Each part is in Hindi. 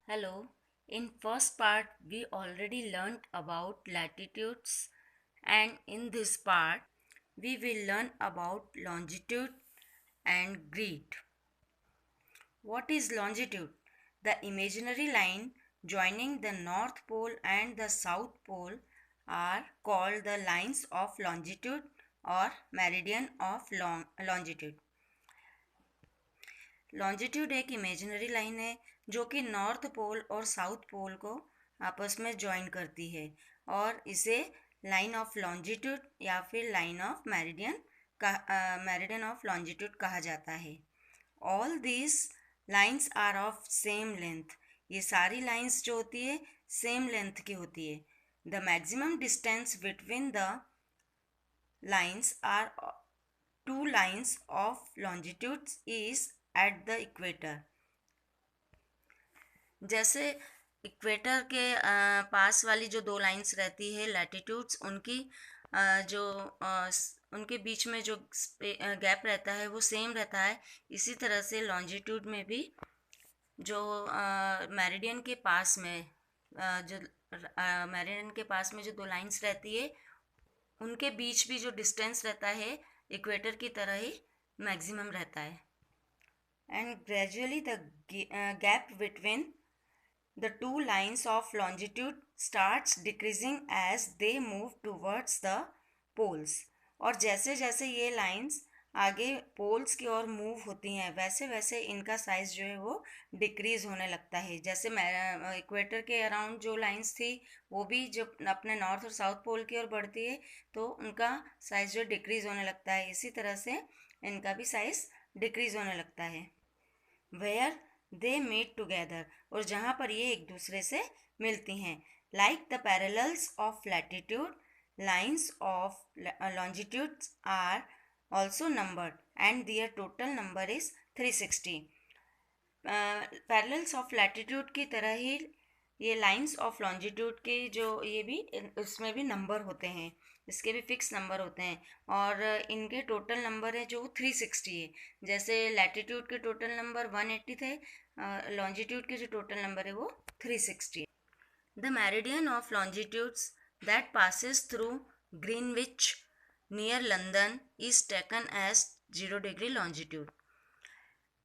Hello. In first part we already learned about latitudes, and in this part we will learn about longitude and grid. What is longitude? The imaginary line joining the North Pole and the South Pole are called the lines of longitude or meridian of longitude. Longitude एक इमेजिनरी लाइन है जो कि नॉर्थ पोल और साउथ पोल को आपस में ज्वाइन करती है और इसे लाइन ऑफ लॉन्जिट्यूड या फिर लाइन ऑफ मेरिडियन का मेरिडियन ऑफ लॉन्जिट्यूड कहा जाता है. All these lines are of same length. ये सारी लाइन्स जो होती है सेम लेंथ की होती है. The maximum distance between the lines are two lines of longitudes is at the equator. जैसे इक्वेटर के पास वाली जो दो लाइंस रहती है लैटिट्यूड्स, उनकी जो उनके बीच में जो गैप रहता है वो सेम रहता है. इसी तरह से लॉन्जिट्यूड में भी जो मेरिडियन के पास में जो मेरिडियन के पास में जो दो लाइंस रहती है उनके बीच भी जो डिस्टेंस रहता है इक्वेटर की तरह ही मैक्सिमम रहता है. And gradually the gap between the two lines of longitude starts decreasing as they move towards the poles. और जैसे जैसे ये लाइंस आगे पोल्स की ओर मूव होती हैं वैसे वैसे इनका साइज़ जो है वो डिक्रीज़ होने लगता है. जैसे इक्वेटर के अराउंड जो लाइंस थी वो भी जब अपने नॉर्थ और साउथ पोल की ओर बढ़ती है तो उनका साइज़ जो डिक्रीज़ होने लगता है. इसी तरह से इनका भी साइज़ डिक्रीज़ होने लगता है. वेयर दे मीट टुगेदर, और जहाँ पर ये एक दूसरे से मिलती हैं. Like the parallels of latitude, lines of longitudes are also numbered and their total number is 360. Parallels of latitude की तरह ही ये लाइन्स ऑफ लॉन्जिट्यूड के जो ये भी इसमें भी नंबर होते हैं, इसके भी फिक्स नंबर होते हैं और इनके टोटल नंबर है जो 360 है. जैसे लैटिट्यूड के टोटल नंबर 180 थे, लॉन्जिट्यूड के जो टोटल नंबर है वो 360 है. The meridian of longitudes that passes through Greenwich near London is taken as 0 degree longitude.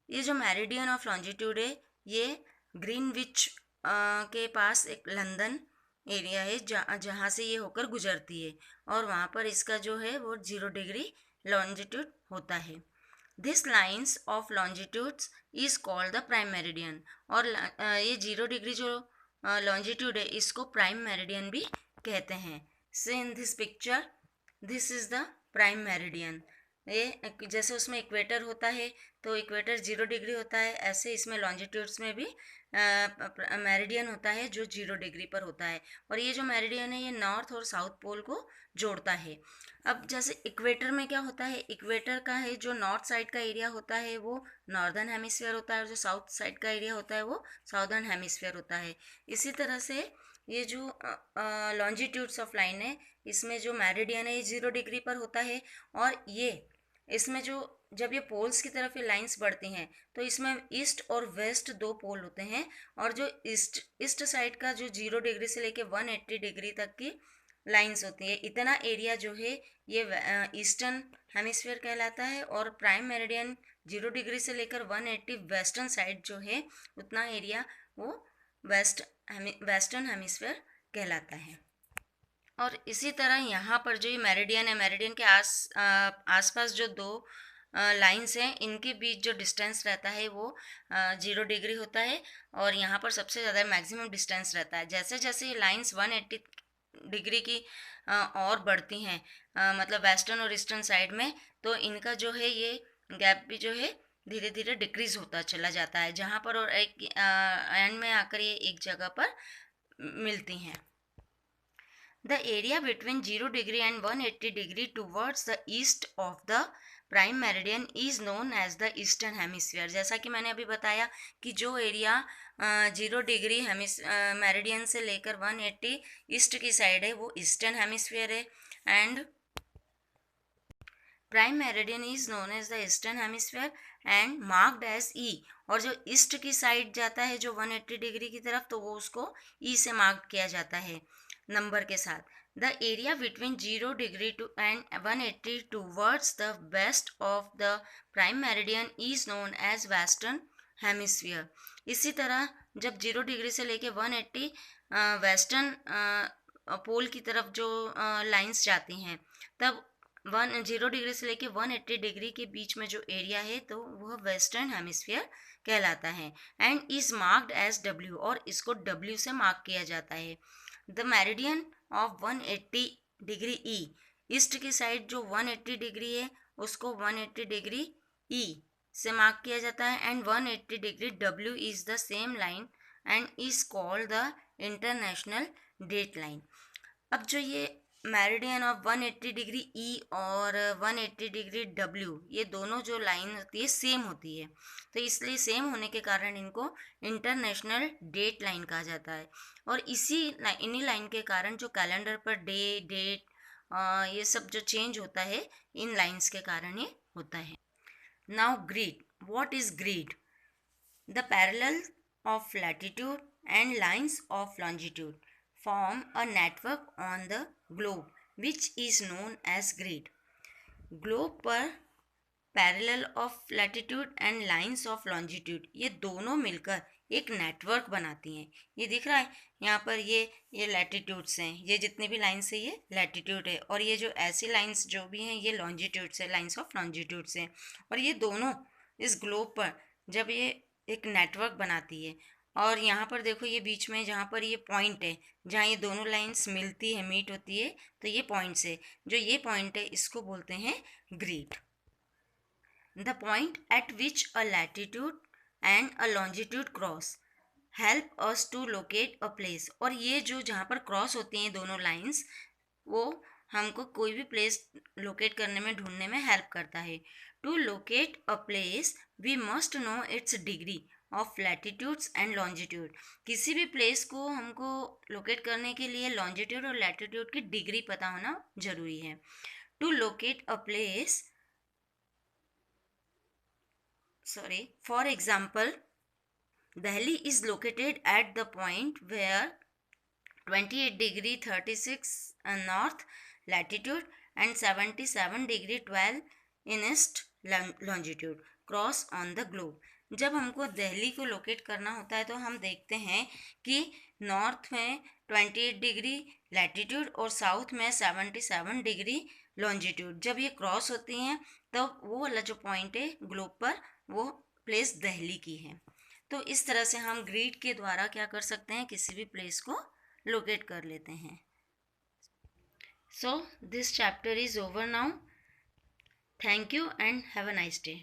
ये जो मेरिडियन ऑफ लॉन्जिट्यूड है ये ग्रीनविच के पास एक लंदन एरिया है जहाँ से ये होकर गुजरती है और वहाँ पर इसका जो है वो 0 डिग्री लॉन्जिट्यूड होता है. This lines of longitudes is called the prime meridian. और ये 0 डिग्री जो लॉन्जिट्यूड है इसको प्राइम मेरिडियन भी कहते हैं. So in this picture this is the prime meridian. ये जैसे उसमें इक्वेटर होता है तो इक्वेटर 0 डिग्री होता है, ऐसे इसमें लॉन्जिट्यूड्स में भी मेरिडियन होता है जो 0 डिग्री पर होता है. और ये जो मेरिडियन है ये नॉर्थ और साउथ पोल को जोड़ता है. अब जैसे इक्वेटर में क्या होता है, इक्वेटर का है जो नॉर्थ साइड का एरिया होता है वो नॉर्दर्न हेमिस्फीयर होता है और जो साउथ साइड का एरिया होता है वो साउदर्न हेमिस्फीयर होता है. इसी तरह से ये जो लॉन्जिट्यूड्स ऑफ लाइन है इसमें जो मेरिडियन है ये 0 डिग्री पर होता है और ये इसमें जो जब ये पोल्स की तरफ ये लाइंस बढ़ती हैं तो इसमें ईस्ट और वेस्ट दो पोल होते हैं और जो ईस्ट साइड का जो 0 डिग्री से लेके 180 डिग्री तक की लाइंस होती है, इतना एरिया जो है ये ईस्टर्न हेमिस्फीयर कहलाता है और प्राइम मेरिडियन 0 डिग्री से लेकर 180 वेस्टर्न साइड जो है उतना एरिया वो वेस्टर्न हेमिस्फीयर कहलाता है. और इसी तरह यहाँ पर जो ये मेरिडियन है, मेरिडियन के आसपास जो दो लाइंस हैं इनके बीच जो डिस्टेंस रहता है वो 0 डिग्री होता है और यहाँ पर सबसे ज़्यादा मैक्सिमम डिस्टेंस रहता है. जैसे जैसे ये लाइंस 180 डिग्री की और बढ़ती हैं मतलब वेस्टर्न और ईस्टर्न साइड में, तो इनका जो है ये गैप भी जो है धीरे धीरे डिक्रीज होता चला जाता है जहाँ पर और एक एंड में आकर ये एक जगह पर मिलती हैं. The area between 0 degree and 180 degree towards the east of the prime meridian is known as the eastern hemisphere. जैसा कि मैंने अभी बताया कि जो एरिया 0 डिग्री मेरिडियन से लेकर 180 ईस्ट की साइड है वो ईस्टर्न हेमिस्फीयर है. And prime meridian is known as the eastern hemisphere and marked as E, और जो ईस्ट की साइड जाता है जो 180 डिग्री की तरफ, तो वो उसको ई से मार्क किया जाता है नंबर के साथ। The area between 0 degree to and 180 towards the west of the prime meridian is known as western hemisphere. इसी तरह जब 0 डिग्री से लेके 180 वेस्टर्न पोल की तरफ जो लाइंस जाती हैं, तब 0 डिग्री से लेके 180 डिग्री के बीच में जो एरिया है तो वह वेस्टर्न हेमिस्फीयर कहलाता है। And is marked as W, और इसको डब्ल्यू से मार्क किया जाता है। The meridian of 180 degree E, east की साइड जो 180 डिग्री है उसको 180 डिग्री ई से मार्क किया जाता है। And 180 degree W is the same line and is called the international date line. अब जो ये मेरिडियन ऑफ 180 डिग्री ई और 180 डिग्री डब्ल्यू, ये दोनों जो लाइन होती है सेम होती है, तो इसलिए सेम होने के कारण इनको इंटरनेशनल डेट लाइन कहा जाता है। और इन्हीं लाइन के कारण जो कैलेंडर पर डे डेट ये सब जो चेंज होता है इन लाइंस के कारण ये होता है। Now grid, what is grid? The parallel of latitude and lines of longitude form a network on the globe which is known as grid. Globe पर parallel of latitude and lines of longitude, ये दोनों मिलकर एक नेटवर्क बनाती हैं। ये दिख रहा है यहाँ पर, ये लैटिट्यूड्स हैं, ये जितने भी लाइंस है ये लैटिट्यूड है, और ये जो ऐसी लाइंस जो भी हैं ये लॉन्जिट्यूड्स है, लाइंस ऑफ लॉन्जिट्यूड्स हैं। और ये दोनों इस ग्लोब पर जब ये एक नेटवर्क बनाती है, और यहाँ पर देखो ये बीच में जहाँ पर ये पॉइंट है, जहाँ ये दोनों लाइंस मिलती है, मीट होती है, तो ये पॉइंट्स है, जो ये पॉइंट है इसको बोलते हैं grid. The point at which a latitude and a longitude cross help us to locate a place, और ये जो जहाँ पर क्रॉस होती हैं दोनों लाइंस, वो हमको कोई भी प्लेस लोकेट करने में, ढूंढने में हेल्प करता है। To locate a place we must know its degree of latitudes and longitude, किसी भी प्लेस को हमको लोकेट करने के लिए लॉन्जिट्यूड और लैटिट्यूड की डिग्री पता होना जरूरी है। To locate a place, for example, Delhi is located at the point where 28 degree 36 north latitude and 77 degree 12 in east longitude cross on the globe। जब हमको दिल्ली को लोकेट करना होता है तो हम देखते हैं कि नॉर्थ में 28 डिग्री लैटिट्यूड और साउथ में 77 डिग्री लॉन्जिट्यूड, जब ये क्रॉस होती हैं तब वो वाला जो पॉइंट है ग्लोब पर वो प्लेस दिल्ली की है। तो इस तरह से हम ग्रिड के द्वारा क्या कर सकते हैं, किसी भी प्लेस को लोकेट कर लेते हैं। So this chapter is over now. Thank you and have a nice day.